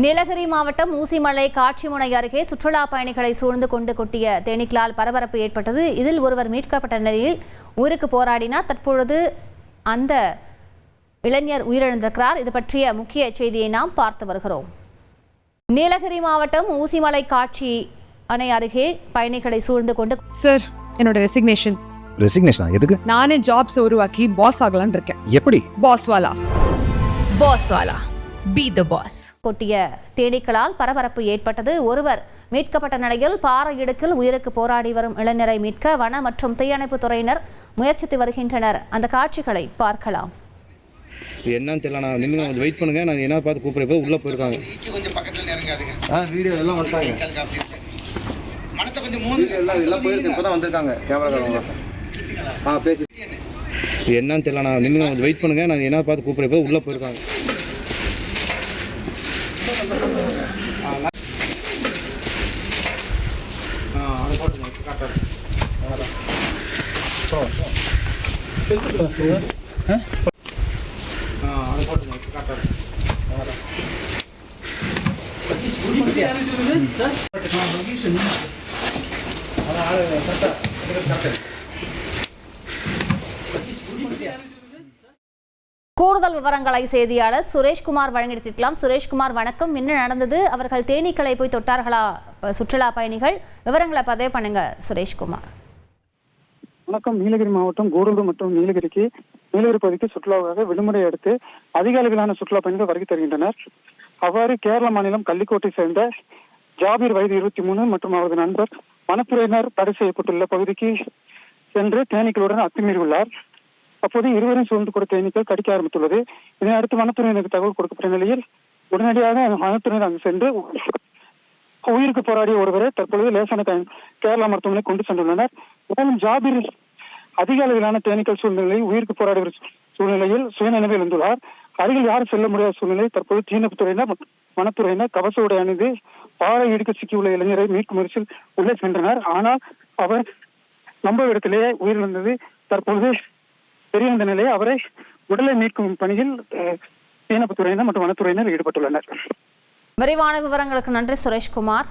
நீலகிரி மாவட்டம் ஊசிமலை காட்சிமுனை அருகே சுற்றுலா பயணிகளை சூழ்ந்து கொண்டு கொட்டிய தேனீக்களால் பரபரப்பு ஏற்பட்டது. இதில் ஒருவர் மீட்கப்பட்ட நிலையில் ஊருக்கு போராடினார். தற்பொழுது அந்த இளைஞர் உயிரிழந்திருக்கிறார். இது பற்றிய முக்கிய செய்தியை நாம் பார்த்து வருகிறோம். நீலகிரி மாவட்டம் ஊசிமலை காட்சி அணை அருகே பயணிகளை சூழ்ந்து கொண்டு சார் என்னோட ரெசிக்னேஷன் எதுக்கு? நானே ஜாப்ஸ் உருவாக்கி பாஸ் ஆகலான்னு இருக்கேன். எப்படி? பாஸ்வாலா Be the boss. கொட்டிய தேனீக்களால் பரபரப்பு ஏற்பட்டது. ஒருவர் மீட்கப்பட்ட நிலையில் பாறை இடுக்கில் உயிருக்கு போராடி வரும் இளைஞரை மீட்க வன மற்றும் தீயணைப்பு துறையினர் முயற்சித்து வருகின்றனர். அந்த காட்சிகளை பார்க்கலாம். என்னன்னு தெரியல, நான் நின்று கொஞ்சம் வெயிட் பண்ணுங்க, நான் என்ன பார்த்து கூப்பிடுறப்போ உள்ளே போயிருக்காங்க. வீடியோ எல்லாம் வந்துட்டாங்க, எல்லாம் போயிருக்கு, இப்போ தான் வந்திருக்காங்க கேமராக்காரங்க. பேசி என்னன்னு தெரியல, நான் நின்று கொஞ்சம் வெயிட் பண்ணுங்க, நான் என்ன பார்த்து கூப்பிடுறப்போ உள்ளே போயிருக்காங்க. கூடுதல் விவரங்களை செய்தியாளர் சுரேஷ்குமார் வழங்கியிருக்கலாம். சுரேஷ்குமார், வணக்கம். என்ன நடந்தது? அவர்கள் தேனீக்களை போய் தொட்டார்களா சுற்றுலா பயணிகள்? விவரங்களை பதிவு பண்ணுங்க சுரேஷ்குமார். வணக்கம். நீலகிரி மாவட்டம் கூடலூர் மற்றும் நீலகிரி பகுதிக்கு சுற்றுலாவாக விடுமுறை அடுத்து அதிக அளவிலான சுற்றுலா பயணிகள் வருகை தருகின்றனர். அவ்வாறு கேரள மாநிலம் கள்ளிக்கோட்டை சேர்ந்த ஜாபீர் வயது 23 மற்றும் அவரது நண்பர் வனத்துறையினர் தடை செய்யப்பட்டுள்ள பகுதிக்கு சென்று தேனீக்களுடன் அத்துமீறியுள்ளார். அப்போது இருவரும் சூழ்ந்து கொடுத்த தேனீக்கள் கடிக்க ஆரம்பித்துள்ளது. இதனை அடுத்து வனத்துறையினருக்கு தகவல் கொடுக்கப்பட்ட நிலையில் உடனடியாக வனத்துறையினர் அங்கு சென்று உயிருக்கு போராடிய ஒருவரை தற்பொழுது லேசான கேரளா மருத்துவமனை கொண்டு சென்றுள்ளனர். மேலும் ஜாபீர் அதிக அளவிலான தேனீக்கள் சூழ்நிலையில் உயிருக்கு போராடிய சூழ்நிலையில் சுயநினைவில் இருந்துள்ளார். அருகில் யாரும் செல்ல முடியாத சூழ்நிலை. தற்போது தீயணைப்பு துறையினர் வனத்துறையினர் கவச உடை அணிந்து பாறை இடுக்க சிக்கியுள்ள இளைஞரை மீட்கும் முயற்சியில் உள்ளே சென்றனர். ஆனால் அவர் சம்பவ இடத்திலேயே உயிரிழந்தது தற்பொழுது தெரியவந்த நிலையை அவரை உடலை மீட்கும் பணியில் தீயணைப்பு துறையினர் மற்றும் வனத்துறையினர் ஈடுபட்டுள்ளனர். விரிவான விவரங்களுக்கு நன்றி சுரேஷ்குமார்.